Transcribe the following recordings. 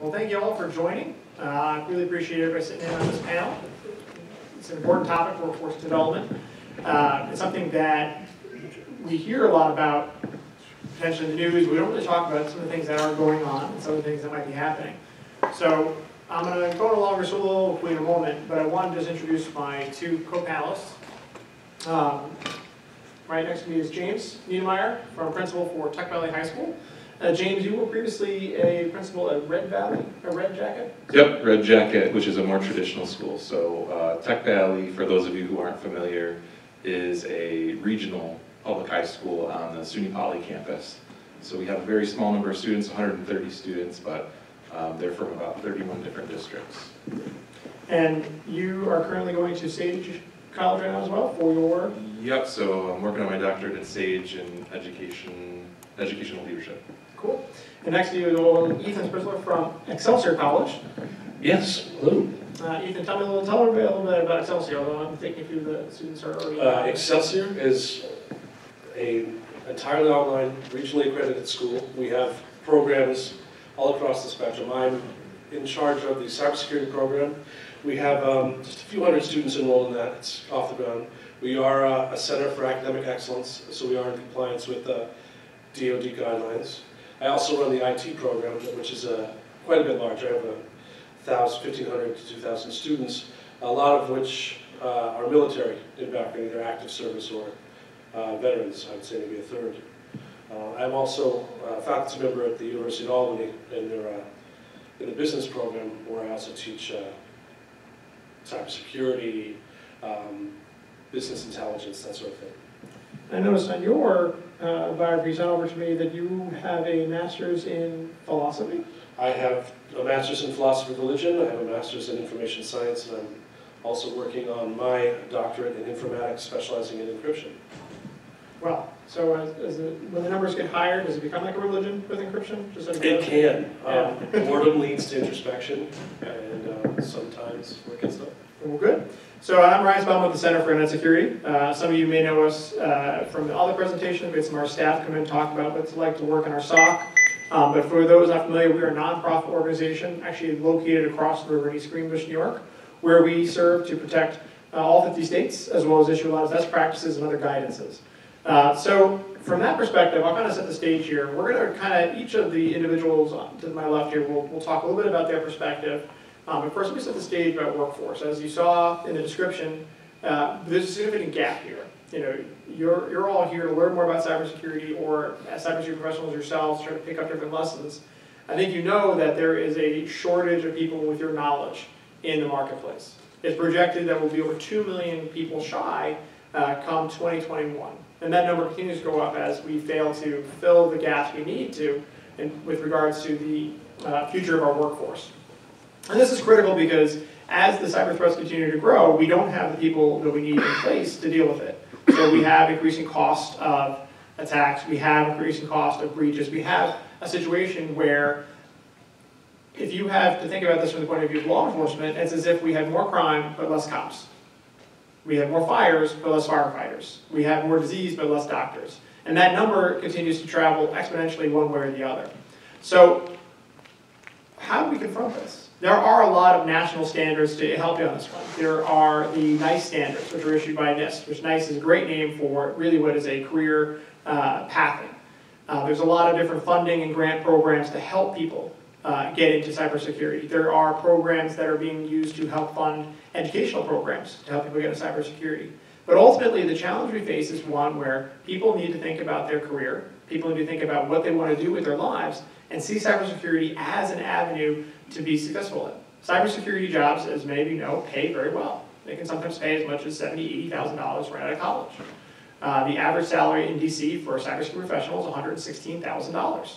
Well, thank you all for joining. I really appreciate everybody sitting in on this panel. It's an important topic, workforce development. It's something that we hear a lot about, potentially in the news. We don't really talk about some of the things that are going on and some of the things that might be happening. So I'm going to go on a longer solo in a moment, but I wanted to just introduce my two co-panelists. Right next to me is James Niedermeier, from principal for Tech Valley High School. James, you were previously a principal at Red Jacket? Yep, Red Jacket, which is a more traditional school. So Tech Valley, for those of you who aren't familiar, is a regional public high school on the SUNY Poly campus. So we have a very small number of students, 130 students, but they're from about 31 different districts. And you are currently going to Sage College right now as well for your? Yep, so I'm working on my doctorate at Sage in educational leadership. Cool. And next to you is Ethan Sprissler from Excelsior College. Yes, hello. Ethan, tell me a little bit about Excelsior, although I'm thinking a few of the students are already... Excelsior is an entirely online, regionally accredited school. We have programs all across the spectrum. I'm in charge of the cybersecurity program. We have just a few hundred students enrolled in that. It's off the ground. We are a center for academic excellence, so we are in compliance with DoD guidelines. I also run the IT program, which is quite a bit larger. I have 1,500 to 2,000 students, a lot of which are military in background, either active service or veterans. I would say maybe a third. I'm also a faculty member at the University of Albany in the business program, where I also teach cybersecurity, business intelligence, that sort of thing. I noticed on your biography, you sent over to me that you have a master's in philosophy. I have a master's in philosophy of religion. I have a master's in information science, and I'm also working on my doctorate in informatics, specializing in encryption. Well, so when the numbers get higher, does it become like a religion with encryption? It can. Boredom leads to introspection, and sometimes work gets done. Well, good. So I'm Ryan Spelman with the Center for Internet Security. Some of you may know us from the other presentations. We had some of our staff come in and talk about what it's like to work in our SOC. But for those not familiar, we are a nonprofit organization actually located across the river in East Greenbush, New York, where we serve to protect all 50 states, as well as issue a lot of best practices and other guidances. So from that perspective, I'll kind of set the stage here. We're going to kind of, each of the individuals to my left here, we'll talk a little bit about their perspective. But first, let me set the stage about workforce. As you saw in the description, there's a significant gap here. You know, you're all here to learn more about cybersecurity, or as cybersecurity professionals yourselves, try to pick up different lessons. I think you know that there is a shortage of people with your knowledge in the marketplace. It's projected that we'll be over 2 million people shy come 2021. And that number continues to go up as we fail to fill the gaps we need to with regards to the future of our workforce. And this is critical because as the cyber threats continue to grow, we don't have the people that we need in place to deal with it. So we have increasing cost of attacks, we have increasing cost of breaches, we have a situation where if you have to think about this from the point of view of law enforcement, it's as if we have more crime but less cops. We have more fires but less firefighters. We have more disease but less doctors. And that number continues to travel exponentially one way or the other. So how do we confront this? There are a lot of national standards to help you on this one. There are the NICE standards, which are issued by NIST, which NICE is a great name for really what is a career pathing. There's a lot of different funding and grant programs to help people get into cybersecurity. There are programs that are being used to help fund educational programs to help people get into cybersecurity. But ultimately, the challenge we face is one where people need to think about their career, people need to think about what they want to do with their lives, and see cybersecurity as an avenue to be successful in. Cybersecurity jobs, as many of you know, pay very well. They can sometimes pay as much as $70,000, $80,000 right out of college. The average salary in DC for a cybersecurity professional is $116,000.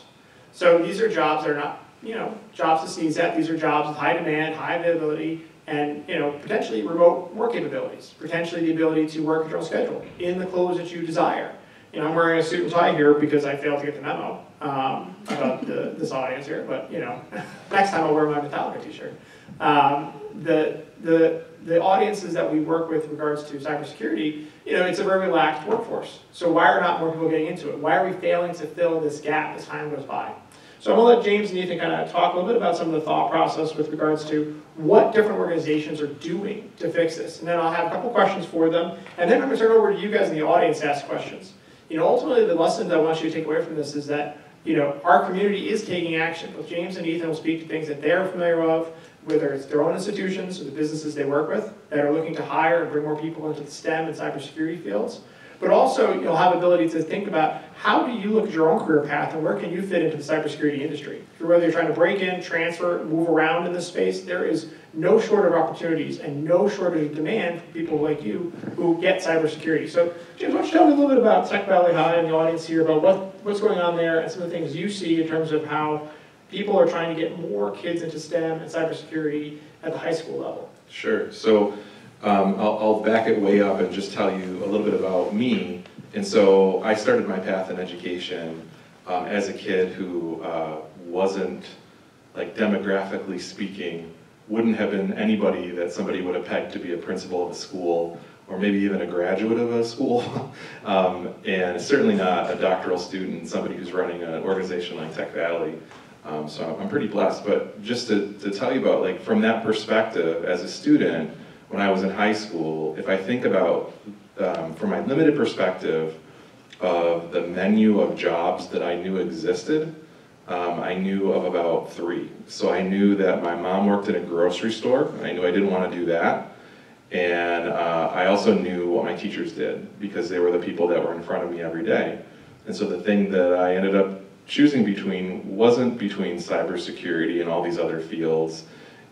So these are jobs that are not, jobs to sneeze at. These are jobs with high demand, high availability, and potentially remote work capabilities. Potentially the ability to work at your own schedule in the clothes that you desire. I'm wearing a suit and tie here because I failed to get the memo about this audience here, but next time I'll wear my Metallica t-shirt. The audiences that we work with regards to cybersecurity, it's a very relaxed workforce. So why are not more people getting into it? Why are we failing to fill this gap as time goes by? So I'm going to let James and Ethan kind of talk a little bit about some of the thought process with regards to what different organizations are doing to fix this. And then I'll have a couple questions for them. And then I'm going to turn it over to you guys in the audience to ask questions. Ultimately, the lesson that I want you to take away from this is that, our community is taking action. Both James and Ethan will speak to things that they're familiar with, whether it's their own institutions or the businesses they work with that are looking to hire and bring more people into the STEM and cybersecurity fields. But also, you'll have ability to think about how do you look at your own career path and where can you fit into the cybersecurity industry. Whether you're trying to break in, transfer, move around in this space, there is no shortage of opportunities and no shortage of demand for people like you who get cybersecurity. So, James, why don't you tell me a little bit about Tech Valley High and the audience here, about what's going on there and some of the things you see in terms of how people are trying to get more kids into STEM and cybersecurity at the high school level. Sure. So I'll back it way up and just tell you a little bit about me. And so I started my path in education as a kid who wasn't, like, demographically speaking, wouldn't have been anybody that somebody would have pegged to be a principal of a school or maybe even a graduate of a school. And certainly not a doctoral student, somebody who's running an organization like Tech Valley. So I'm pretty blessed. But just to tell you about, like, from that perspective, as a student, when I was in high school, if I think about, from my limited perspective of the menu of jobs that I knew existed, I knew of about 3. So I knew that my mom worked in a grocery store. I knew I didn't want to do that. And I also knew what my teachers did because they were the people that were in front of me every day. And so the thing that I ended up choosing between wasn't between cybersecurity and all these other fields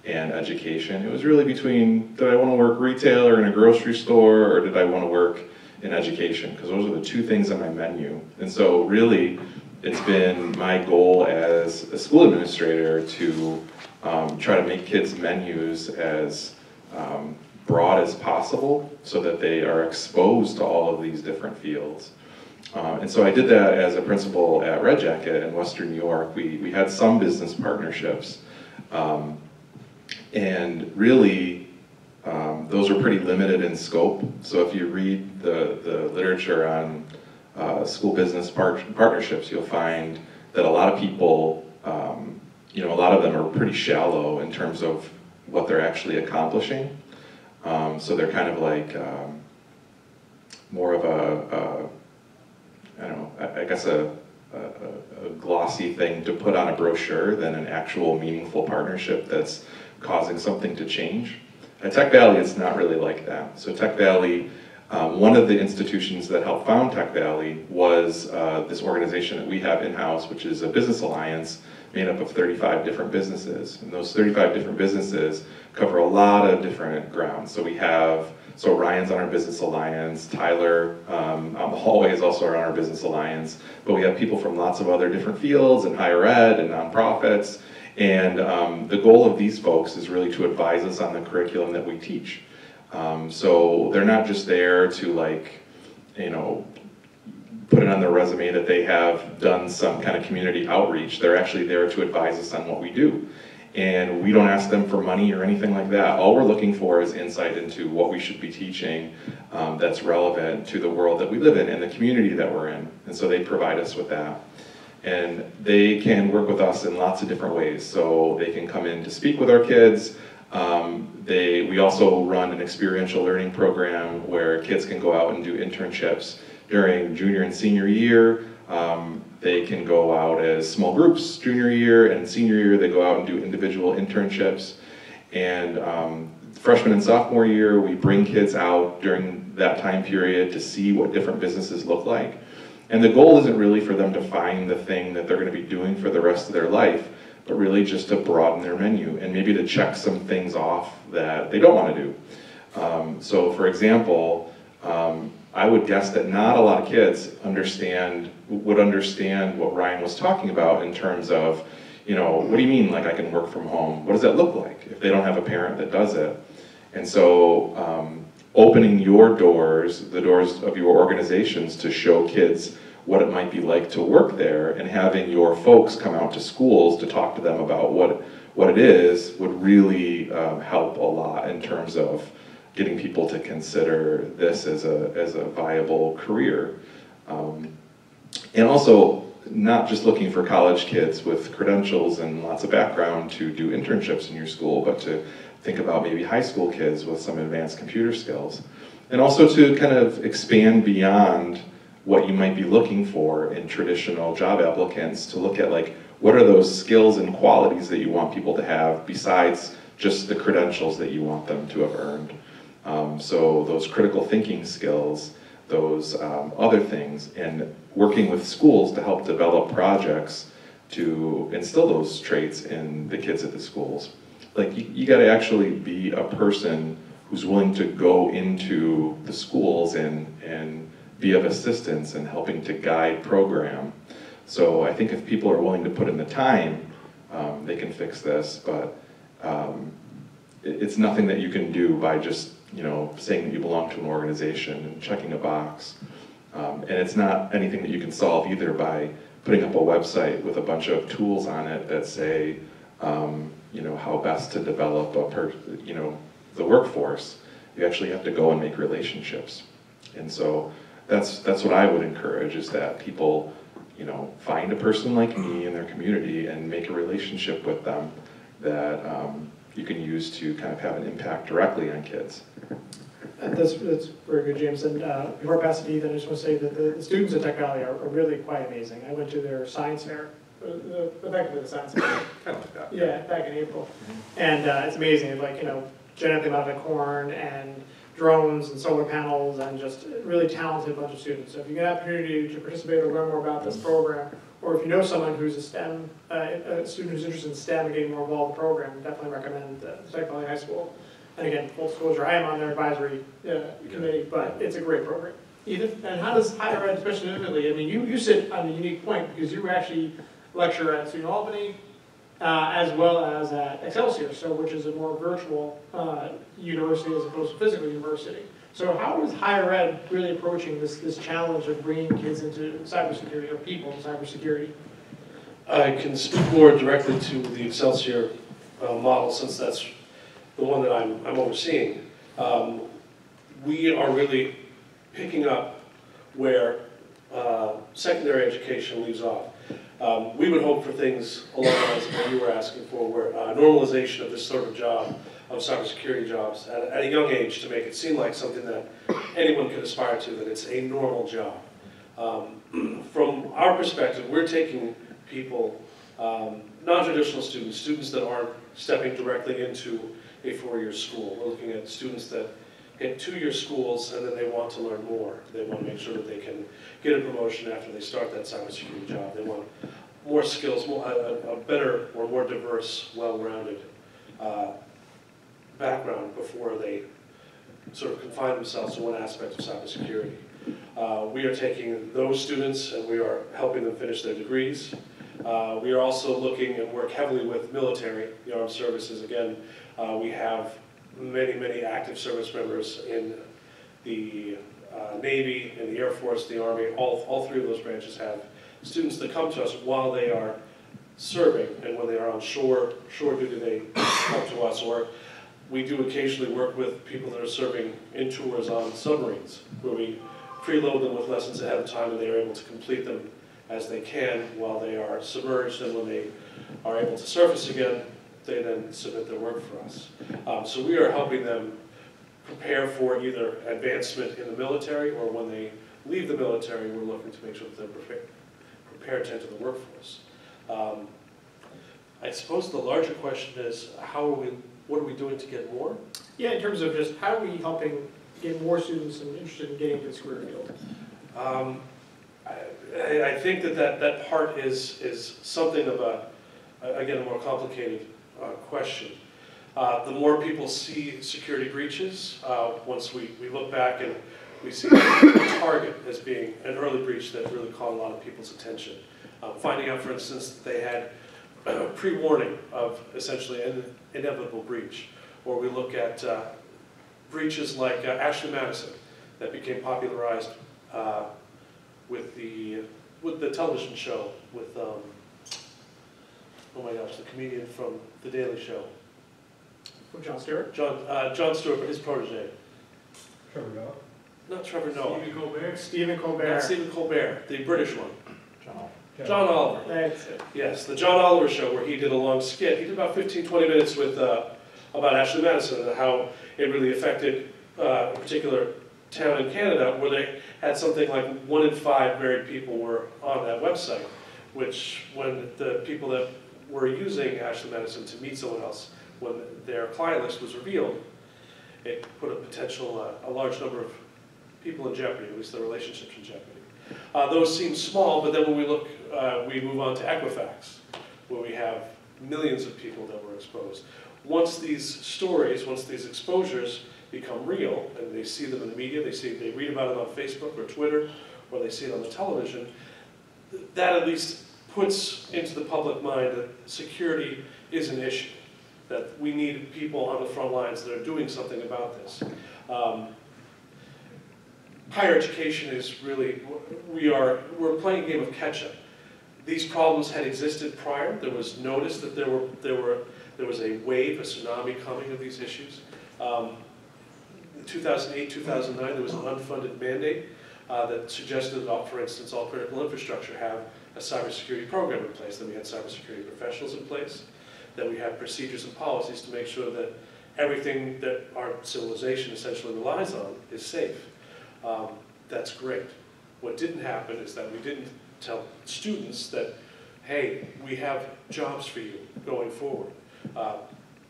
and education. It was really between, did I want to work retail or in a grocery store, or did I want to work in education? Because those are the 2 things on my menu. And so really, it's been my goal as a school administrator to try to make kids' menus as broad as possible so that they are exposed to all of these different fields. And so I did that as a principal at Red Jacket in Western New York. We had some business partnerships. And really, those are pretty limited in scope. So if you read the literature on school business partnerships, you'll find that a lot of people, a lot of them are pretty shallow in terms of what they're actually accomplishing. So they're kind of like more of a glossy thing to put on a brochure than an actual meaningful partnership that's causing something to change. At Tech Valley, it's not really like that. So Tech Valley, one of the institutions that helped found Tech Valley was this organization that we have in-house, which is a business alliance made up of 35 different businesses. And those 35 different businesses cover a lot of different grounds. So Ryan's on our business alliance, Tyler on the hallway is also on our business alliance, but we have people from lots of other different fields and higher ed and nonprofits. And the goal of these folks is really to advise us on the curriculum that we teach. So they're not just there to, like, put it on their resume that they have done some kind of community outreach. They're actually there to advise us on what we do. And we don't ask them for money or anything like that. All we're looking for is insight into what we should be teaching that's relevant to the world that we live in and the community that we're in. And so they provide us with that. And they can work with us in lots of different ways. So they can come in to speak with our kids. We also run an experiential learning program where kids can go out and do internships during junior and senior year. They can go out as small groups junior year, and senior year they go out and do individual internships. And freshman and sophomore year, we bring kids out during that time period to see what different businesses look like. And the goal isn't really for them to find the thing that they're going to be doing for the rest of their life, but really just to broaden their menu and maybe to check some things off that they don't want to do. So for example, I would guess that not a lot of kids would understand what Ryan was talking about in terms of, what do you mean, like, I can work from home? What does that look like if they don't have a parent that does it? And so opening your doors, the doors of your organizations, to show kids what it might be like to work there, and having your folks come out to schools to talk to them about what it is would really help a lot in terms of getting people to consider this as a viable career. And also, not just looking for college kids with credentials and lots of background to do internships in your school, but to think about maybe high school kids with some advanced computer skills. And also to kind of expand beyond what you might be looking for in traditional job applicants, to look at like, what are those skills and qualities that you want people to have besides just the credentials that you want them to have earned. So those critical thinking skills, those other things, and working with schools to help develop projects to instill those traits in the kids at the schools. Like you gotta actually be a person who's willing to go into the schools and be of assistance in helping to guide program. So I think if people are willing to put in the time, they can fix this, but it's nothing that you can do by just saying that you belong to an organization and checking a box. And it's not anything that you can solve either by putting up a website with a bunch of tools on it that say, how best to develop the workforce. You actually have to go and make relationships. And so that's what I would encourage, is that people, find a person like me in their community and make a relationship with them that you can use to kind of have an impact directly on kids. That's very good, James. And before I pass it to Ethan, I just want to say that the students at Tech Valley are really quite amazing. I went to their science fair, effectively the science fair. Kind of like that. Yeah, back in April. And it's amazing, like, genetically modified corn and drones and solar panels and just a really talented bunch of students. So if you get an opportunity to participate or learn more about this program, or if you know someone who's a STEM, a student who's interested in STEM and getting more involved in the program, definitely recommend Tech Valley High School. And again, full disclosure, I am on their advisory committee, but it's a great program. Ethan, and how does higher ed, especially in Italy, I mean, you sit on a unique point because you actually lecture at Student Albany, as well as at Excelsior, which is a more virtual university as opposed to physical university. So how is higher ed really approaching this challenge of bringing kids into cybersecurity, or people into cybersecurity? I can speak more directly to the Excelsior model, since that's the one that I'm overseeing. We are really picking up where secondary education leaves off. We would hope for things along the lines of what you were asking for, where normalization of this sort of job, of cybersecurity jobs, at a young age, to make it seem like something that anyone can aspire to, that it's a normal job. From our perspective, we're taking people, non-traditional students that aren't stepping directly into a four-year school. We're looking at students that hit two-year schools and then they want to learn more. They want to make sure that they can get a promotion after they start that cybersecurity job. They want more skills, a better or more diverse, well-rounded background before they sort of confine themselves to one aspect of cybersecurity. We are taking those students and we are helping them finish their degrees. We are also looking and work heavily with military, the armed services. Again, we have many active service members in the Navy, in the Air Force, the Army. All three of those branches have students that come to us while they are serving, and when they are on shore duty, they come to us. Or we do occasionally work with people that are serving in tours on submarines, where we preload them with lessons ahead of time and they are able to complete them as they can while they are submerged, and when they are able to surface again, they then submit their work for us. So we are helping them prepare for either advancement in the military, or when they leave the military, we're looking to make sure that they're prepared to enter the workforce. I suppose the larger question is, what are we doing to get more? Yeah, in terms of just how are we helping get more students interested in getting into this career field? I think that part is something of a more complicated question. The more people see security breaches, once we look back and we see the target as being an early breach that really caught a lot of people's attention. Finding out, for instance, that they had pre-warning of essentially an inevitable breach. Or we look at breaches like Ashley Madison that became popularized with the television show with, oh my gosh, the comedian from The Daily Show. From Jon Stewart? Jon Stewart, but his protege. Trevor Noah? Not Trevor Noah. Stephen Colbert. Not Stephen Colbert, the British one. John Oliver. That's it. Yes, the John Oliver Show, where he did a long skit. He did about 15, 20 minutes with, about Ashley Madison and how it really affected a particular town in Canada where they had something like 1 in 5 married people were on that website, which when the people that were using Ashley Madison to meet someone else, when their client list was revealed, it put a large number of people in jeopardy, at least their relationships in jeopardy. Those seem small, but then when we look, we move on to Equifax, where we have millions of people that were exposed. Once these stories, once these exposures become real, and they see them in the media, they read about it on Facebook or Twitter, or they see it on the television, that at least puts into the public mind that security is an issue, that we need people on the front lines that are doing something about this. Higher education is really, we're playing a game of catch-up. These problems had existed prior. There was notice that there was a wave, a tsunami coming of these issues. In 2008, 2009, there was an unfunded mandate that suggested that, for instance, all critical infrastructure have a cybersecurity program in place, that we had cybersecurity professionals in place, that we have procedures and policies to make sure that everything that our civilization essentially relies on is safe. That's great. What didn't happen is that we didn't tell students that, hey, we have jobs for you going forward.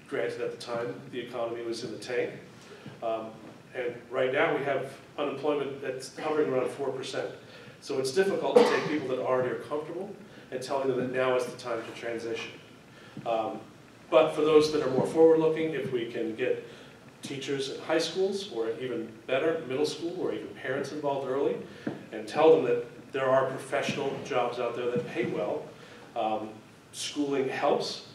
Granted, at the time, the economy was in the tank. And right now we have unemployment that's hovering around 4%. So it's difficult to take people that already are comfortable and telling them that now is the time to transition. But for those that are more forward-looking, if we can get teachers in high schools, or even better, middle school, or even parents involved early, and tell them that there are professional jobs out there that pay well. Schooling helps.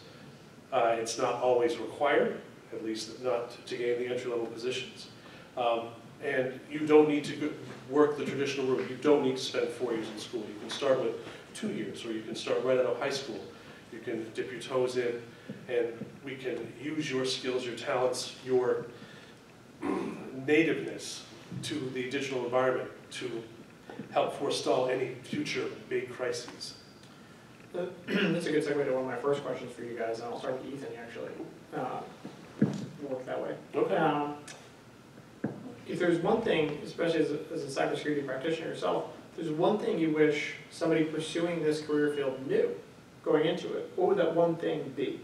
It's not always required, at least not to gain the entry-level positions. And you don't need to work the traditional route. You don't need to spend 4 years in school. You can start with 2 years, or you can start right out of high school. You can dip your toes in, and we can use your skills, your talents, your nativeness to the digital environment to help forestall any future big crises. That's a good segue to one of my first questions for you guys, and I'll start with Ethan, actually. We'll work that way. Okay. If there's one thing, especially as a cybersecurity practitioner yourself, if there's one thing you wish somebody pursuing this career field knew going into it, what would that one thing be?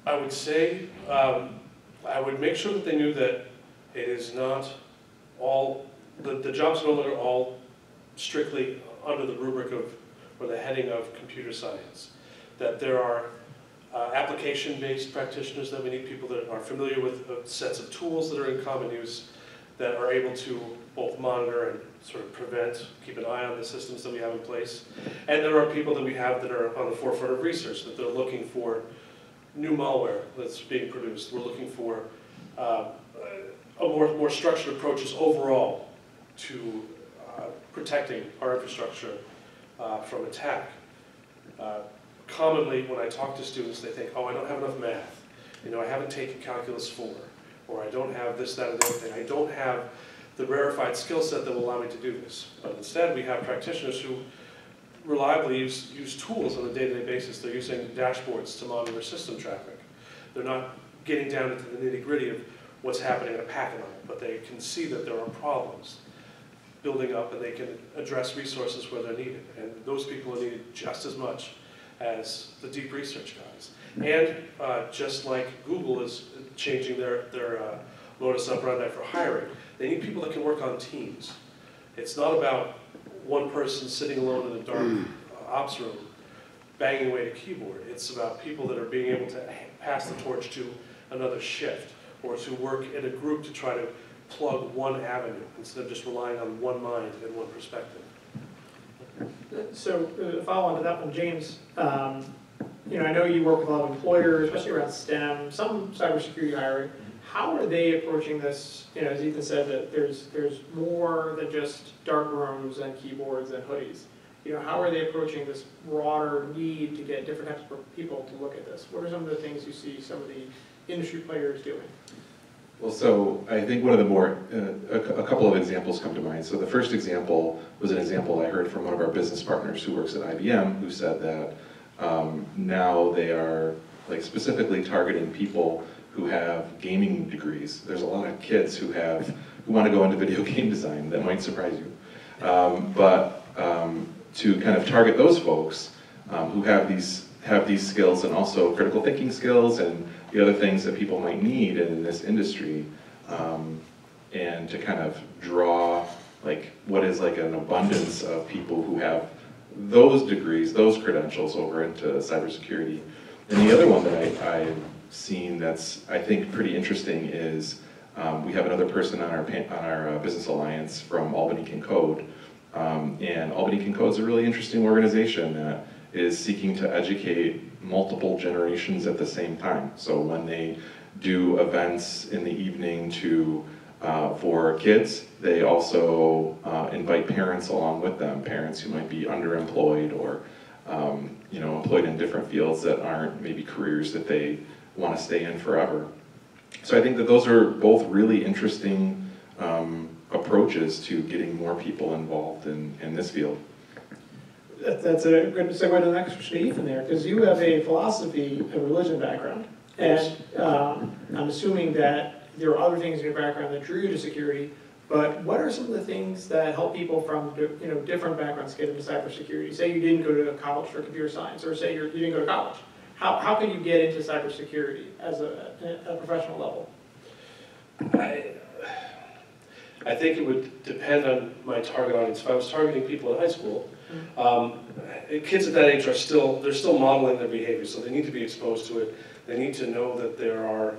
I would say, I would make sure that they knew that it is not all, the jobs no longer all strictly under the rubric of, or the heading of computer science. That there are application-based practitioners, that we need people that are familiar with sets of tools that are in common use, that are able to both monitor and sort of prevent, keep an eye on the systems that we have in place. And there are people that we have that are on the forefront of research, that they're looking for new malware that's being produced. We're looking for more structured approaches overall to protecting our infrastructure from attack. Commonly, when I talk to students, they think, oh, I don't have enough math. You know, I haven't taken Calculus 4, or I don't have this, that, and the other thing. I don't have the rarefied skill set that will allow me to do this. But instead, we have practitioners who reliably use tools on a day-to-day basis. They're using dashboards to monitor system traffic. They're not getting down into the nitty-gritty of what's happening at a packet level, but they can see that there are problems building up, and they can address resources where they're needed. And those people are needed just as much as the deep research guys. And just like Google is changing their modus operandi for hiring, they need people that can work on teams. It's not about one person sitting alone in a dark ops room banging away at a keyboard. It's about people that are being able to pass the torch to another shift, or to work in a group to try to plug one avenue instead of just relying on one mind and one perspective. So, to follow on to that one, James, you know, I know you work with a lot of employers, especially around STEM, some cybersecurity hiring. How are they approaching this? You know, as Ethan said, that there's more than just dark rooms and keyboards and hoodies. You know, how are they approaching this broader need to get different types of people to look at this? What are some of the things you see some of the industry players doing? Well, so I think one of the more, a couple of examples come to mind. So the first example was an example I heard from one of our business partners who works at IBM, who said that now they are like specifically targeting people who have gaming degrees. There's a lot of kids who want to go into video game design. That might surprise you. But to kind of target those folks who have these skills and also critical thinking skills and the other things that people might need in this industry, and to kind of draw like what is like an abundance of people who have those degrees, those credentials over into cybersecurity. And the other one that I've seen that's I think pretty interesting is we have another person on our business alliance from Albany Can Code, and Albany Can Code is a really interesting organization that is seeking to educate multiple generations at the same time. So when they do events in the evening for kids, they also invite parents along with them, parents who might be underemployed or employed in different fields that aren't maybe careers that they want to stay in forever. So I think that those are both really interesting approaches to getting more people involved in this field. That's a good segue to the next question to Ethan there, because you have a philosophy of religion background, and I'm assuming that there are other things in your background that drew you to security, but what are some of the things that help people from different backgrounds get into cybersecurity? Say you didn't go to college for computer science, or say you didn't go to college. How can you get into cybersecurity as a professional level? I think it would depend on my target audience. If I was targeting people in high school, kids at that age they're still modeling their behavior, so they need to be exposed to it. They need to know that there are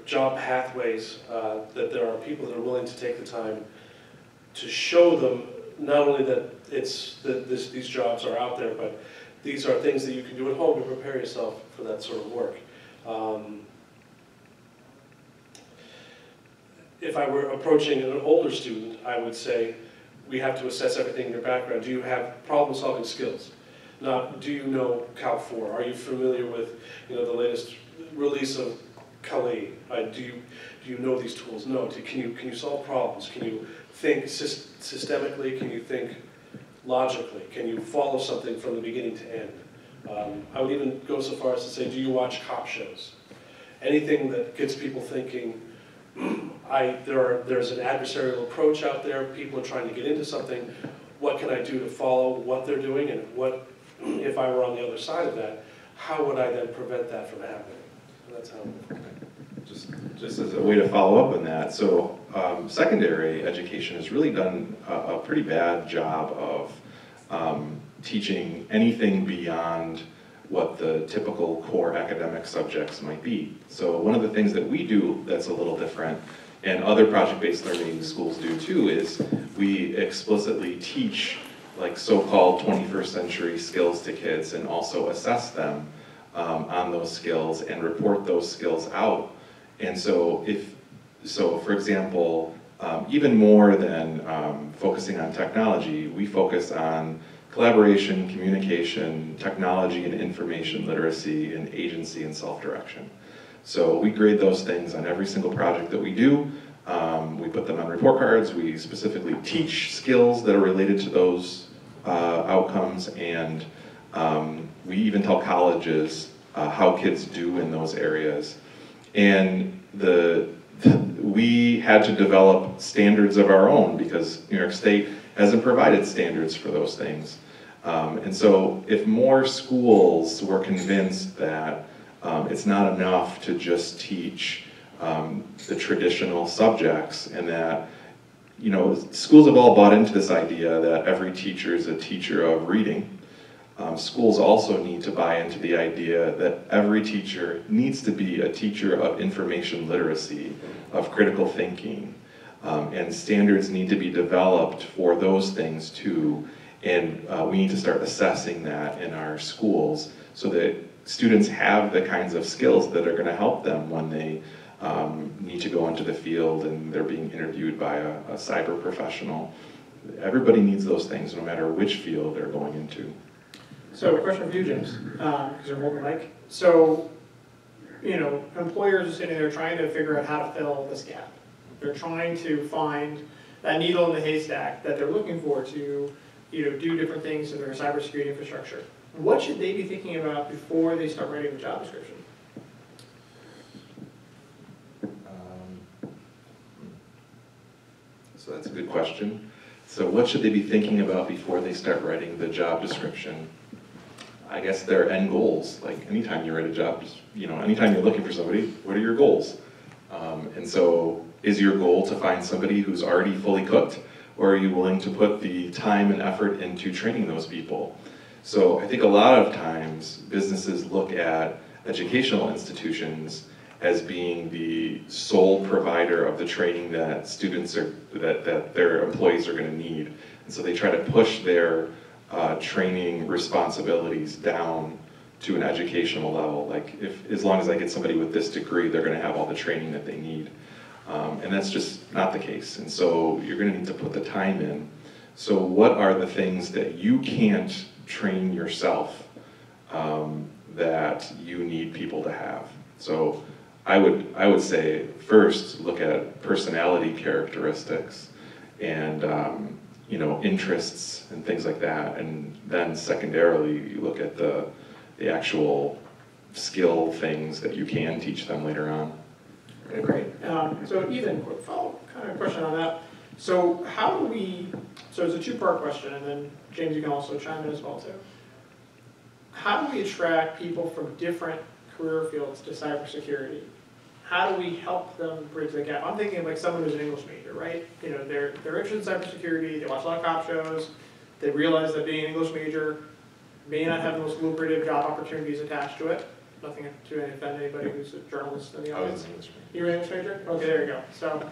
job pathways, that there are people that are willing to take the time to show them not only that these jobs are out there, but these are things that you can do at home to prepare yourself for that sort of work. If I were approaching an older student, I would say, we have to assess everything in your background. Do you have problem-solving skills? Not, do you know Cal 4? Are you familiar with the latest release of Kali? Do you know these tools? No. Can you solve problems? Can you think systemically? Can you think logically? Can you follow something from the beginning to end? I would even go so far as to say, do you watch cop shows? Anything that gets people thinking, there's an adversarial approach out there, people are trying to get into something, what can I do to follow what they're doing, and what, if I were on the other side of that, how would I then prevent that from happening? And that's how. Just as a way to follow up on that, so secondary education has really done a pretty bad job of teaching anything beyond what the typical core academic subjects might be. So one of the things that we do that's a little different, and other project-based learning schools do too, is we explicitly teach like so-called 21st century skills to kids and also assess them on those skills and report those skills out. And so for example, even more than focusing on technology, we focus on collaboration, communication, technology and information literacy, and agency and self-direction. So we grade those things on every single project that we do. We put them on report cards. We specifically teach skills that are related to those outcomes, and we even tell colleges how kids do in those areas. And we had to develop standards of our own because New York State hasn't provided standards for those things. And so if more schools were convinced that it's not enough to just teach the traditional subjects, and that, schools have all bought into this idea that every teacher is a teacher of reading. Schools also need to buy into the idea that every teacher needs to be a teacher of information literacy, of critical thinking, and standards need to be developed for those things too. And we need to start assessing that in our schools so that students have the kinds of skills that are going to help them when they need to go into the field and they're being interviewed by a cyber professional. Everybody needs those things no matter which field they're going into. So a question for you, James, because you're holding the mic. So employers are sitting there trying to figure out how to fill this gap. They're trying to find that needle in the haystack that they're looking for to, do different things in their cybersecurity infrastructure. What should they be thinking about before they start writing the job description? So that's a good question. So what should they be thinking about before they start writing the job description? I guess their end goals. Like anytime you write a job, anytime you're looking for somebody, what are your goals? And so is your goal to find somebody who's already fully cooked, or are you willing to put the time and effort into training those people? So I think a lot of times businesses look at educational institutions as being the sole provider of the training that students that their employees are going to need. And so they try to push their training responsibilities down to an educational level. Like as long as I get somebody with this degree, they're going to have all the training that they need. And that's just not the case. And so you're going to need to put the time in. So what are the things that you can't train yourself that you need people to have? So I would say first look at personality characteristics and interests and things like that, and then secondarily you look at the actual skill things that you can teach them later on. Okay, great. So Ethan, quick follow kind of question on that. So how do we? So it's a two-part question, and then James, you can also chime in as well too. How do we attract people from different career fields to cybersecurity? How do we help them bridge the gap? I'm thinking like someone who's an English major, right? They're interested in cybersecurity, they watch a lot of cop shows, they realize that being an English major may not have the most lucrative job opportunities attached to it. Nothing to offend anybody who's a journalist in the audience. You're an English major? Okay, there you go. So,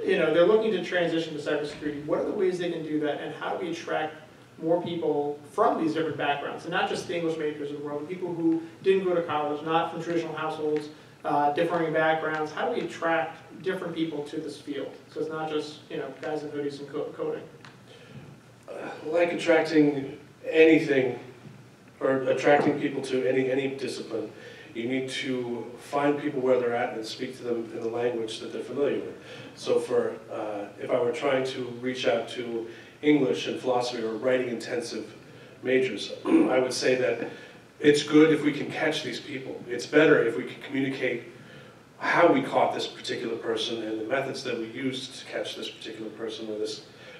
they're looking to transition to cybersecurity. What are the ways they can do that, and how do we attract more people from these different backgrounds, and not just the English majors of the world, but people who didn't go to college, not from traditional households, differing backgrounds? How do we attract different people to this field? So it's not just guys in hoodies and coding. Like attracting anything, or attracting people to any discipline, you need to find people where they're at and speak to them in the language that they're familiar with. So if I were trying to reach out to English and philosophy or writing intensive majors, I would say that it's good if we can catch these people. It's better if we can communicate how we caught this particular person and the methods that we used to catch this particular person, or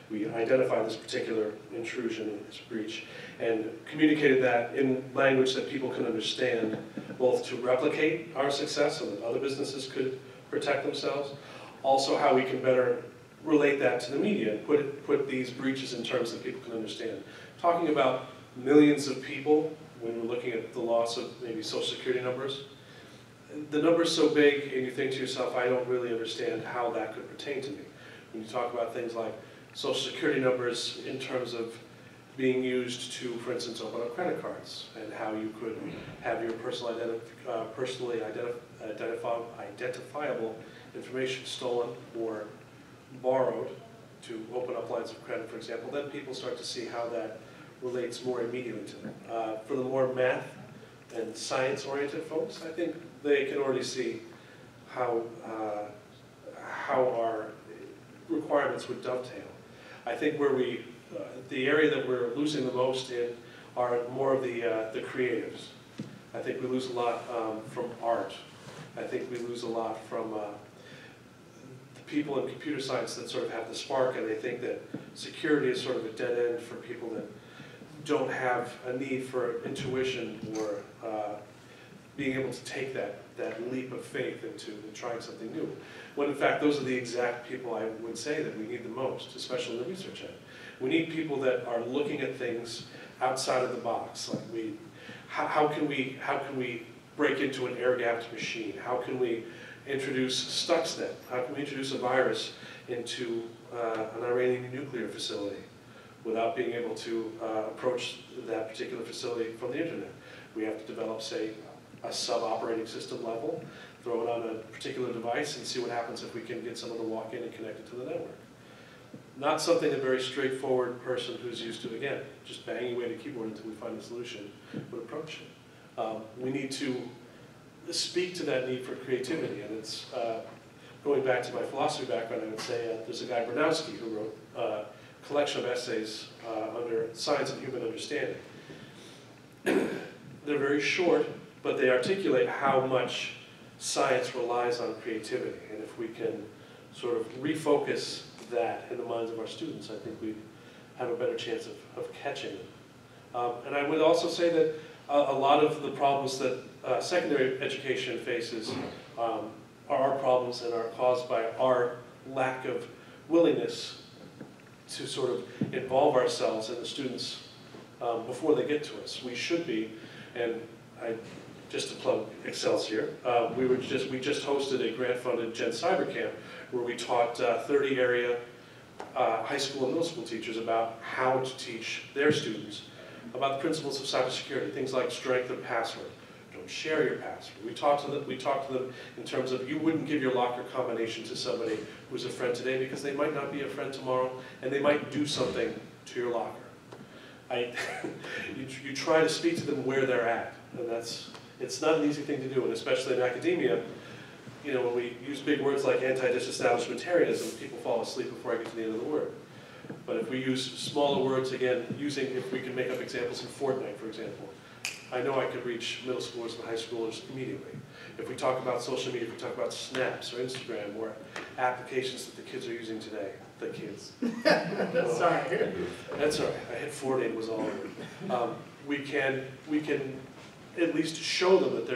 we identified this particular intrusion, this breach, and communicated that in language that people can understand, both to replicate our success so that other businesses could protect themselves, also how we can better relate that to the media and put these breaches in terms that people can understand. Talking about millions of people, when we're looking at the loss of maybe Social Security numbers, the number's so big and you think to yourself, I don't really understand how that could pertain to me. When you talk about things like Social Security numbers in terms of being used to, for instance, open up credit cards, and how you could have your personally identifiable information stolen or borrowed to open up lines of credit, for example, then people start to see how that relates more immediately to them. For the more math and science-oriented folks, I think they can already see how our requirements would dovetail. I think the area that we're losing the most in are more of the creatives. I think we lose a lot from art. I think we lose a lot from the people in computer science that sort of have the spark, and they think that security is sort of a dead end for people that don't have a need for intuition or being able to take that leap of faith into trying something new. When in fact, those are the exact people I would say that we need the most, especially in the research end. We need people that are looking at things outside of the box. Like how can we break into an air-gapped machine? How can we introduce Stuxnet? How can we introduce a virus into an Iranian nuclear facility without being able to approach that particular facility from the internet? We have to develop, say, a sub-operating system level, throw it on a particular device, and see what happens if we can get someone to walk in and connect it to the network. Not something a very straightforward person who's used to, again, just banging away at a keyboard until we find a solution would approach it. We need to speak to that need for creativity. And it's going back to my philosophy background, I would say there's a guy, Bernowski, who wrote a collection of essays under Science and Human Understanding. They're very short, but they articulate how much science relies on creativity. And if we can sort of refocus that in the minds of our students, I think we have a better chance of catching it. And I would also say that a lot of the problems that secondary education faces are our problems and are caused by our lack of willingness to sort of involve ourselves in the students before they get to us. We should be, and just to plug Excelsior, we just hosted a grant-funded Gen Cyber Camp where we taught 30 area high school and middle school teachers about how to teach their students about the principles of cybersecurity, things like strength of password. Don't share your password. We talked to them in terms of you wouldn't give your locker combination to somebody who's a friend today because they might not be a friend tomorrow and they might do something to your locker. You try to speak to them where they're at, and it's not an easy thing to do, and especially in academia, you know, when we use big words like anti-disestablishmentarianism, people fall asleep before I get to the end of the word. But if we use smaller words, again, if we can make up examples in Fortnite, for example, I know I could reach middle schoolers and high schoolers immediately. If we talk about social media, if we talk about Snaps or Instagram or applications that the kids are using today, the kids. Sorry. That's all right. I hit 40 and it was all over. We can at least show them that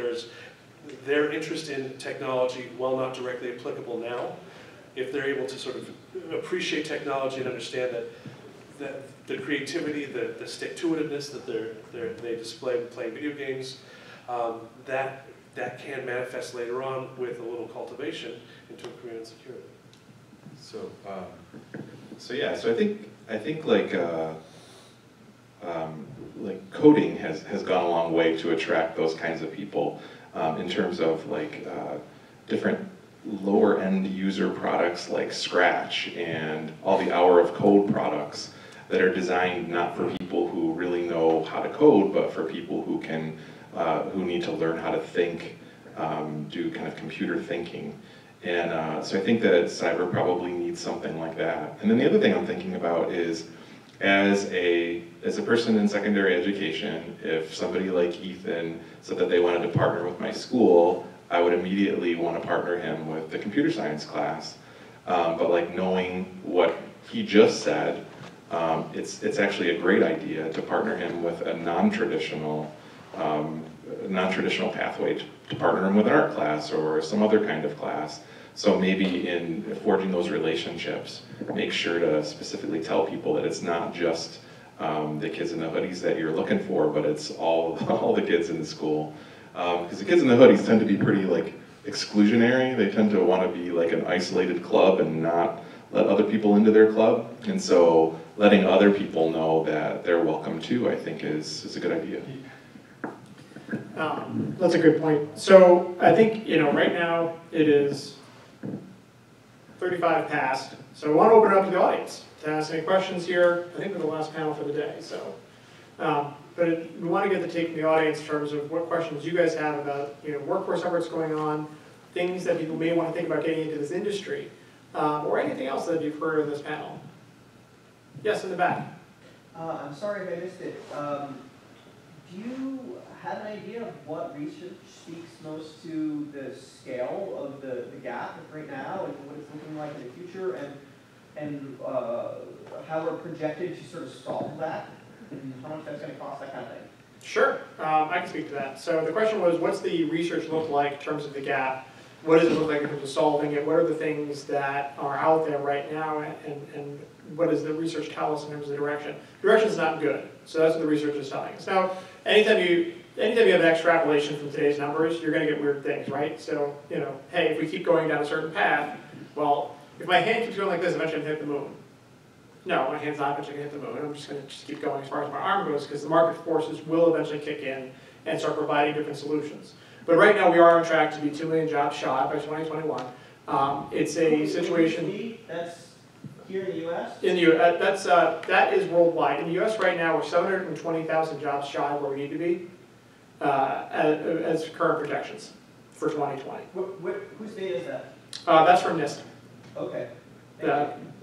their interest in technology, while not directly applicable now, if they're able to sort of appreciate technology and understand that the creativity, the stick-to-itiveness that they display with playing video games, that can manifest later on with a little cultivation into a career in security. So yeah, so I think like coding has gone a long way to attract those kinds of people in terms of like different lower end user products like Scratch and all the Hour of Code products that are designed not for people who really know how to code, but for people who can who need to learn how to think, do kind of computer thinking. And so I think that cyber probably needs something like that. And then the other thing I'm thinking about is as a person in secondary education, if somebody like Ethan said that they wanted to partner with my school, I would immediately want to partner him with the computer science class. But like knowing what he just said, it's actually a great idea to partner him with a non-traditional pathway, to partner him with an art class or some other kind of class. So maybe in forging those relationships, make sure to specifically tell people that it's not just the kids in the hoodies that you're looking for, but it's all the kids in the school. Because the kids in the hoodies tend to be pretty like exclusionary. They tend to want to be like an isolated club and not let other people into their club. And so letting other people know that they're welcome too, I think is a good idea. That's a good point. So I think, right now it is 35 past. So I want to open it up to the audience to ask any questions here. I think we're the last panel for the day. So, but we want to get the take from the audience in terms of what questions you guys have about workforce efforts going on, things that people may want to think about getting into this industry, or anything else that you've heard in this panel. Yes, in the back. I'm sorry if I missed it. Do you have an idea of what research speaks most to the scale of the gap right now and what it's looking like in the future, and how we're projected to sort of solve that, and how much that's going to cost, that kind of thing? Sure, I can speak to that. So the question was, what's the research look like in terms of the gap? What does it look like in terms of solving it? What are the things that are out there right now, and what does the research tell us in terms of the direction? Direction is not good, so that's what the research is telling us. Now, anytime you have an extrapolation from today's numbers, you're going to get weird things, right? So, hey, if we keep going down a certain path, well, if my hand keeps going like this, eventually I'm going to hit the moon. No, my hand's not eventually going to hit the moon. I'm just going to keep going as far as my arm goes, because the market forces will eventually kick in and start providing different solutions. But right now, we are on track to be 2 million jobs shy by 2021. It's a situation. That's here in the U.S. In the U.S., that is worldwide. In the U.S. right now, we're 720,000 jobs shy of where we need to be as current projections. for 2020. Whose data is that? That's from NIST. Okay.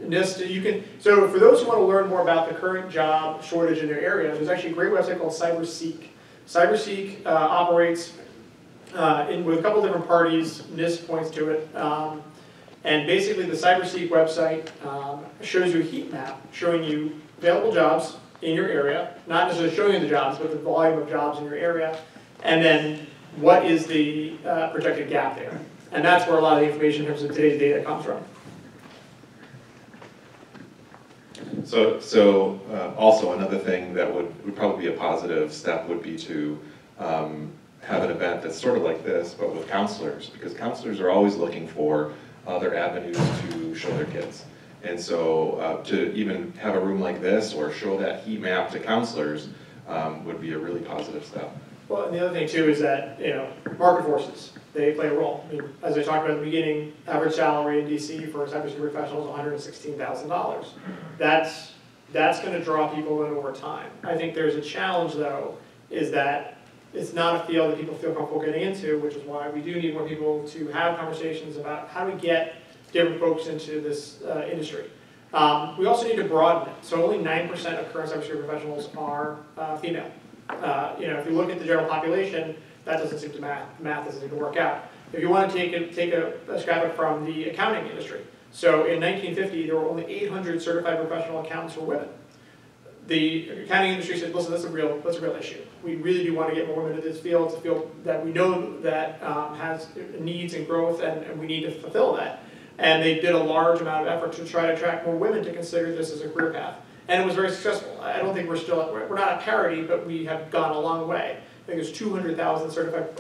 NIST, you can, so for those who want to learn more about the current job shortage in their area, there's actually a great website called Cyberseek. Cyberseek operates with a couple different parties. NIST points to it. And basically the Cyberseek website shows you a heat map showing you available jobs in your area, not necessarily showing you the jobs, but the volume of jobs in your area, and then what is the projected gap there. And that's where a lot of the information in terms of today's data comes from. So also another thing that would probably be a positive step would be to have an event that's sort of like this, but with counselors, because counselors are always looking for other avenues to show their kids. And so to even have a room like this or show that heat map to counselors would be a really positive step. Well, and the other thing too is that, market forces, they play a role. I mean, as I talked about at the beginning, average salary in DC for a cybersecurity professional is $116,000. That's going to draw people in over time. I think there's a challenge though, is that it's not a field that people feel comfortable getting into, which is why we do need more people to have conversations about how to get different folks into this industry. We also need to broaden it. So only 9% of current cybersecurity professionals are female. If you look at the general population, that doesn't seem to math doesn't seem to work out. If you want to take a graphic from the accounting industry, so in 1950 there were only 800 certified professional accountants who were women. The accounting industry said, listen, that's a real issue. We really do want to get more women into this field. It's a field that we know that has needs and growth, and we need to fulfill that. And they did a large amount of effort to try to attract more women to consider this as a career path. And it was very successful. I don't think we're not at parity, but we have gone a long way. I think there's 200,000 certified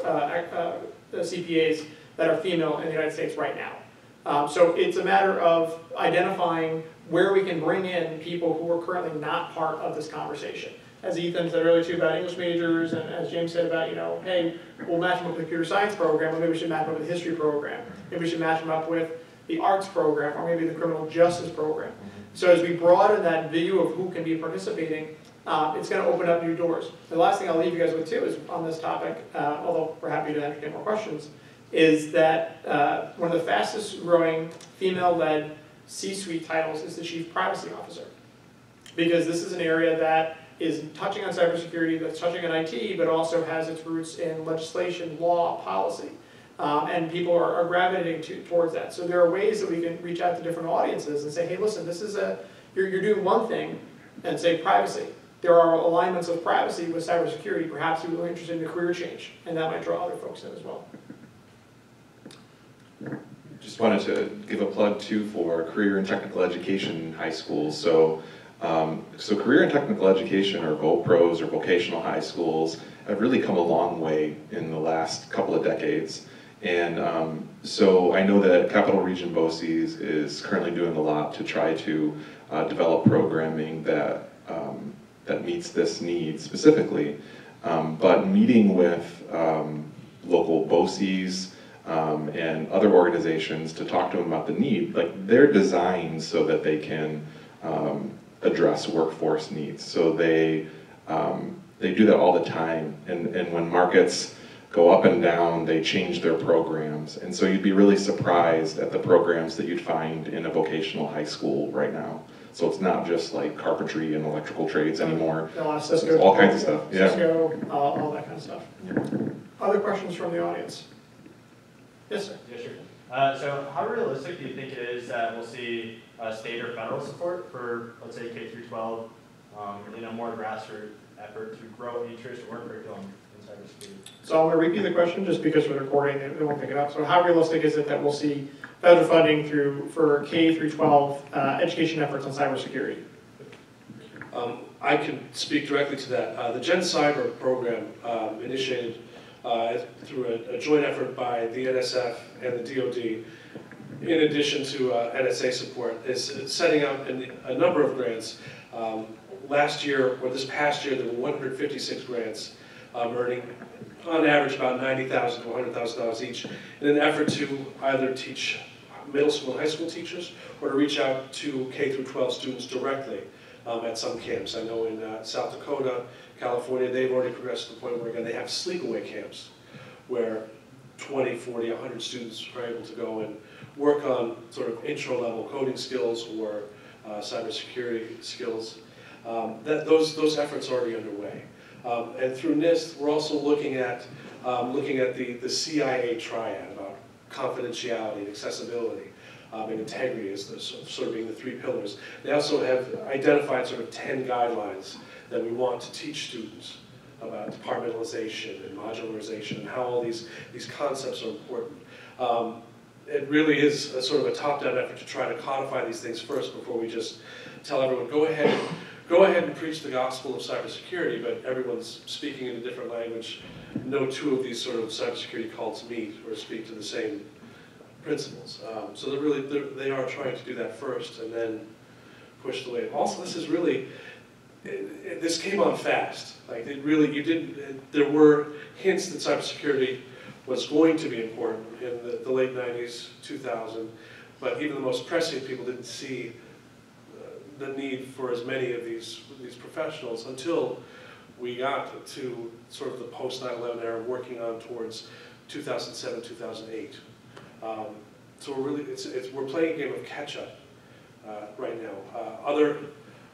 CPAs that are female in the United States right now. So it's a matter of identifying where we can bring in people who are currently not part of this conversation. As Ethan said earlier too about English majors, and as James said about, hey, we'll match them up with a computer science program, or maybe we should match them up with a history program. Maybe we should match them up with the arts program, or maybe the criminal justice program. So as we broaden that view of who can be participating, it's going to open up new doors. The last thing I'll leave you guys with too is on this topic, although we're happy to entertain more questions, is that one of the fastest growing female-led C-suite titles is the Chief Privacy Officer. Because this is an area that is touching on cybersecurity, that's touching on IT, but also has its roots in legislation, law, policy. And people are gravitating towards that. So there are ways that we can reach out to different audiences and say, hey, listen, this is you're doing one thing, and say privacy. There are alignments of privacy with cybersecurity. Perhaps you're really interested in a career change, and that might draw other folks in as well. Just wanted to give a plug too for career and technical education high schools. So career and technical education, or VoPros or vocational high schools, have really come a long way in the last couple of decades. And so I know that Capital Region BOCES is currently doing a lot to try to develop programming that meets this need specifically. But meeting with local BOCES and other organizations to talk to them about the need, like they're designed so that they can address workforce needs. So they do that all the time, and when markets go up and down, they change their programs. And so you'd be really surprised at the programs that you'd find in a vocational high school right now. So it's not just like carpentry and electrical trades anymore. Cisco, it's all kinds of stuff. Yeah. Cisco, all that kind of stuff. Other questions from the audience? Yes, sir. Yeah, sure. So how realistic do you think it is that we'll see state or federal support for, let's say, K through 12, more grassroots effort to grow interest or work curriculum in cybersecurity? So I'm going to repeat the question just because we're recording, they won't pick it up. So how realistic is it that we'll see federal funding for K through 12 education efforts on cybersecurity? I can speak directly to that. The Gen Cyber program initiated through a joint effort by the NSF and the DoD, in addition to NSA support, is setting up a number of grants. Last year, or this past year, there were 156 grants, earning on average about $90,000 to $100,000 each, in an effort to either teach middle school and high school teachers, or to reach out to K through 12 students directly at some camps. I know in South Dakota, California, they've already progressed to the point where, again, they have sleepaway camps, where 20, 40, 100 students are able to go and work on sort of intro-level coding skills or cybersecurity skills. Those efforts are already underway. And through NIST, we're also looking at the CIA triad about confidentiality and accessibility and integrity as sort of being the 3 pillars. They also have identified sort of 10 guidelines that we want to teach students about departmentalization and modularization and how all these concepts are important. It really is a sort of a top-down effort to try to codify these things first before we just tell everyone, go ahead and preach the gospel of cybersecurity, but everyone's speaking in a different language. No 2 of these sort of cybersecurity cults meet or speak to the same principles. So they are trying to do that first and then push the way. Also, this is really, this came on fast. Like it really, there were hints that cybersecurity was going to be important in the late 90s, 2000, but even the most prescient people didn't see the need for as many of these professionals until we got to sort of the post 9/11 era, working on towards 2007, 2008. So we're playing a game of catch up right now.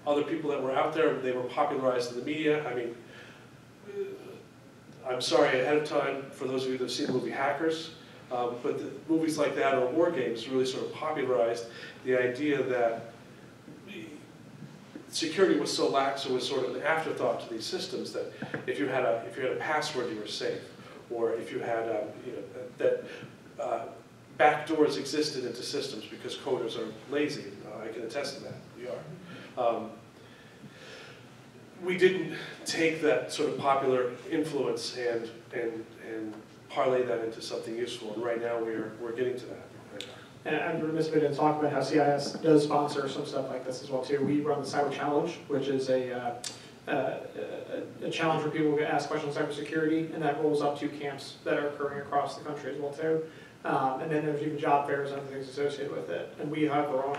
Other people that were out there, they were popularized in the media. I mean, I'm sorry ahead of time for those of you that have seen the movie Hackers, but movies like that or war games really sort of popularized the idea that security was so lax, it was sort of an afterthought to these systems that if you had a password, you were safe, or if you had that backdoors existed into systems because coders are lazy. I can attest to that. We are. We didn't take that sort of popular influence and parlay that into something useful, and right now we're getting to that. And I'm remiss if I didn't talk about how CIS does sponsor some stuff like this as well too. We run the Cyber Challenge, which is a challenge where people get asked questions on cybersecurity, and that rolls up to camps that are occurring across the country as well too. And then there's even job fairs and other things associated with it. And we have our own,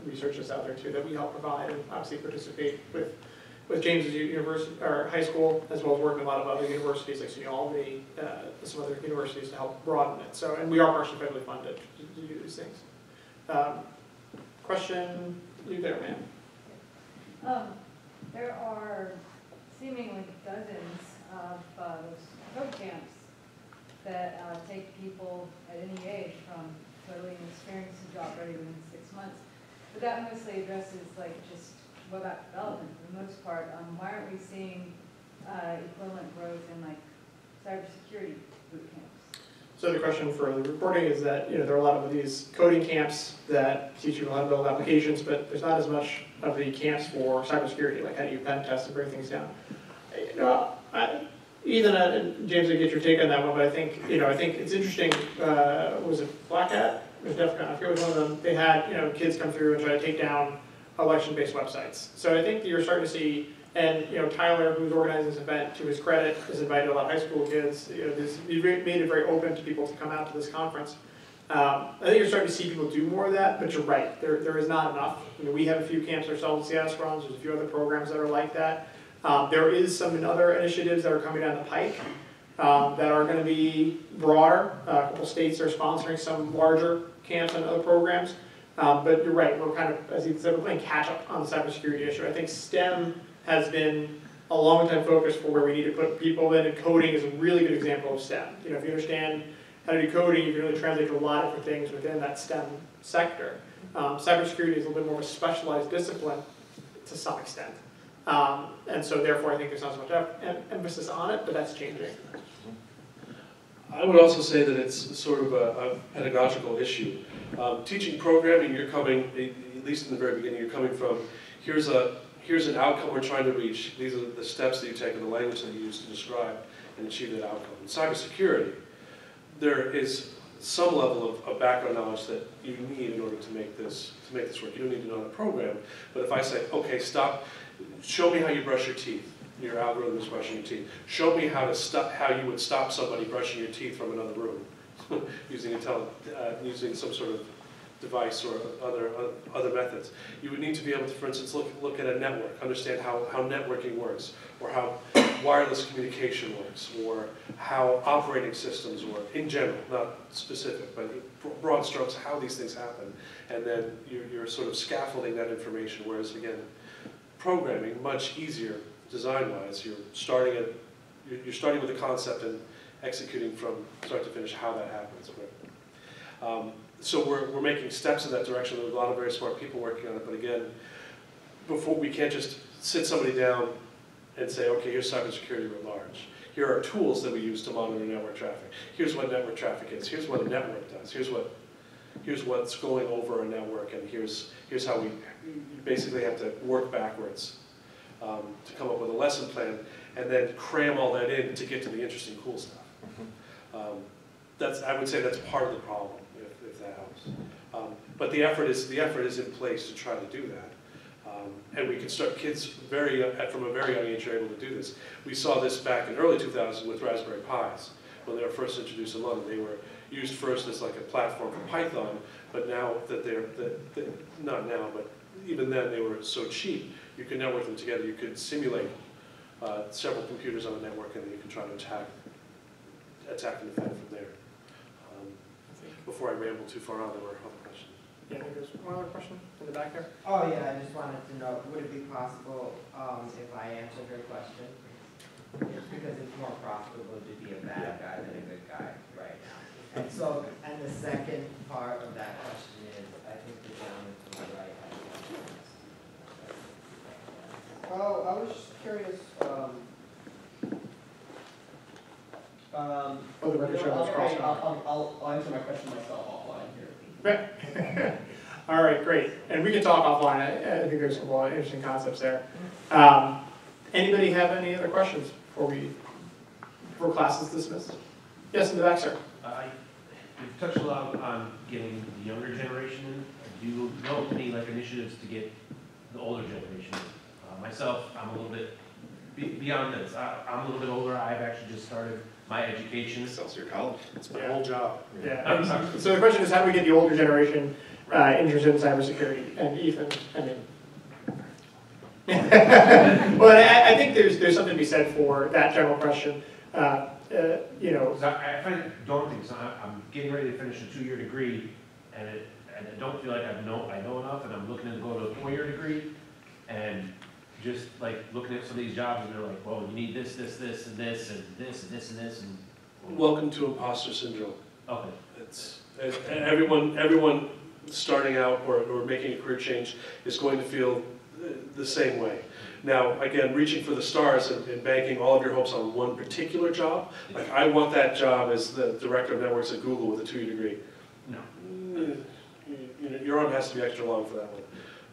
researchers out there too that we help provide and obviously participate with James's university or high school, as well as working with a lot of other universities like SUNY Albany, some other universities to help broaden it. So, and we are partially federally funded to do these things. Question, you there, ma'am? There are seemingly dozens of those code camps that take people at any age from totally inexperienced to job ready within 6 months. But that mostly addresses like just web app development for the most part. Why aren't we seeing equivalent growth in like cybersecurity boot camps? So the question for the reporting is that there are a lot of these coding camps that teach people how to build applications, but there's not as much of the camps for cybersecurity, like how do you pen test and break things down. Ethan and James, I get your take on that one, but I think it's interesting. Was it Black Hat? It was DEF CON. I forget which one of them. They had kids come through and try to take down election-based websites. So I think that you're starting to see, and Tyler, who's organizing this event, to his credit, has invited a lot of high school kids. He made it very open to people to come out to this conference. I think you're starting to see people do more of that, but you're right. There is not enough. We have a few camps ourselves, CS runs. There's a few other programs that are like that. There is some other initiatives that are coming down the pike that are going to be broader. A couple states are sponsoring some larger camps and other programs. But you're right, we're kind of, as you said, we're playing catch up on the cybersecurity issue. I think STEM has been a long time focus for where we need to put people in, and coding is a really good example of STEM. If you understand how to do coding, you can really translate to a lot of different things within that STEM sector. Cybersecurity is a little bit more of a specialized discipline to some extent. And so therefore I think there's not as much emphasis on it, but that's changing. I would also say that it's sort of a pedagogical issue. Teaching programming, you're coming, at least in the very beginning, you're coming from, here's an outcome we're trying to reach. These are the steps that you take and the language that you use to describe and achieve that outcome. In cybersecurity, there is some level of background knowledge that you need in order to make this work. You don't need to know how to program, but if I say, okay, stop, show me how you brush your teeth. Your algorithm is brushing your teeth. Show me how you would stop somebody brushing your teeth from another room using some sort of device or other methods. You would need to be able to, for instance, look at a network, understand how networking works, or how wireless communication works, or how operating systems work, in general, not specific, but broad strokes, how these things happen. And then you're sort of scaffolding that information, whereas again, programming, much easier design-wise. You're starting with a concept and executing from start to finish how that happens. So we're making steps in that direction. There's a lot of very smart people working on it, but again, we can't just sit somebody down and say, okay, here's cybersecurity writ large. Here are tools that we use to monitor network traffic. Here's what network traffic is. Here's what a network does. Here's what's going over a network, and here's how we basically have to work backwards to come up with a lesson plan, and then cram all that in to get to the interesting, cool stuff. I would say that's part of the problem, if that helps. But the effort is in place to try to do that. And we can start, kids from a very young age are able to do this. We saw this back in early 2000 with Raspberry Pis. When they were first introduced in London, they were used first as like a platform for Python, but now that not now, but even then they were so cheap, you could network them together. You could simulate several computers on a network, and then you can try to attack and defend from there. Before I ramble too far on, there were other questions. Yeah, I think there's one other question in the back there. Oh yeah, I just wanted to know, would it be possible if I answered her question? It's because it's more profitable to be a bad guy than a good guy right now. And so, and the second part of that question is, I think the gentleman to my right has a question. Oh, I was just curious, Oh, the record show was crossed out. I'll answer my question myself offline here. All right, great. And we can talk offline. I think there's a lot of interesting concepts there. Anybody have any other questions before class is dismissed? Yes, in the back, sir. You've touched a lot on getting the younger generation in. Do you know of any initiatives to get the older generation in? Myself, I'm a little bit beyond this. I'm a little bit older. I've actually just started my education. Excelsior College. It's my whole job. Yeah. So the question is, how do we get the older generation interested in cybersecurity? And Ethan, I mean. Well, I think there's something to be said for that general question. You know, I find it daunting. So I'm getting ready to finish a 2-year degree, and I don't feel like I know enough, and I'm looking to go to a 4-year degree, and just looking at some of these jobs, and they're like, well, you need this, and this, and this, and this, and this, and Welcome to Imposter Syndrome. okay. It's everyone starting out or making a career change is going to feel the same way. Now, again, reaching for the stars and banking all of your hopes on one particular job, I want that job as the director of networks at Google with a 2-year degree. No. Your arm has to be extra long for that one.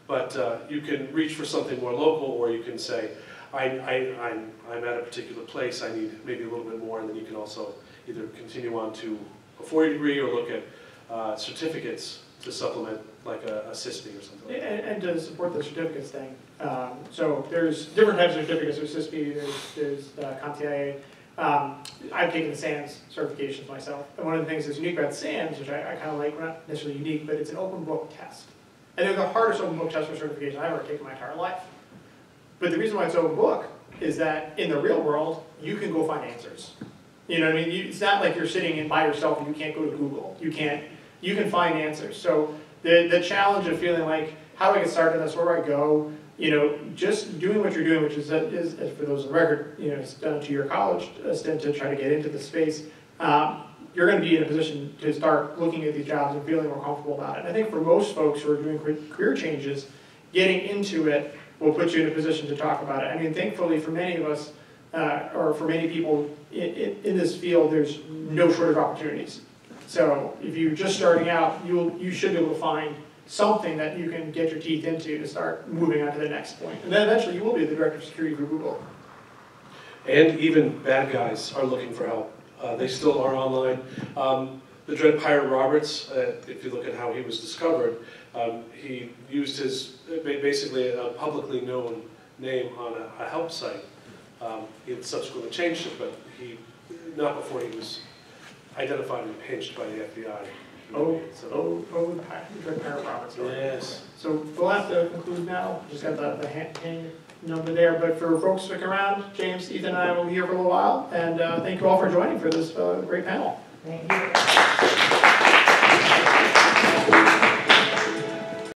But you can reach for something more local, or you can say, I'm at a particular place, I need maybe a little bit more, and then you can also either continue on to a 4-year degree or look at certificates to supplement, like a CISP or something like that. And to support the certificates thing. So there's different types of certificates. There's CISP, there's CompTIA. I've taken the SANS certifications myself. And one of the things that's unique about SANS, which I kind of like, not necessarily unique, but it's an open book test. And they're the hardest open book test for certification I've ever taken in my entire life. But the reason why it's open book is that in the real world, you can go find answers. You know what I mean? It's not like you're sitting in by yourself and you can't go to Google. You can find answers. So the challenge of feeling like, how do I get started on this? Where do I go? You know, just doing what you're doing, which is for those on the record, you know, it's done to your college stint to try to get into the space. You're going to be in a position to start looking at these jobs and feeling more comfortable about it. And I think for most folks who are doing career changes, getting into it will put you in a position to talk about it. I mean, thankfully for many of us, or for many people in this field, there's no shortage of opportunities. So if you're just starting out, you should be able to find something that you can get your teeth into to start moving on to the next point. And then eventually you will be the director of security for Google. And even bad guys are looking for help. They still are online. The Dread Pirate Roberts, if you look at how he was discovered, he used his, basically a publicly known name on a help site. He had subsequently changed it, but not before he was identified and pinched by the FBI. Drug parent profits. Yes. So we'll have to conclude now, just got the hand number there, but for folks sticking around, James, Ethan, and I will be here for a little while, and thank you all for joining for this great panel. Thank you.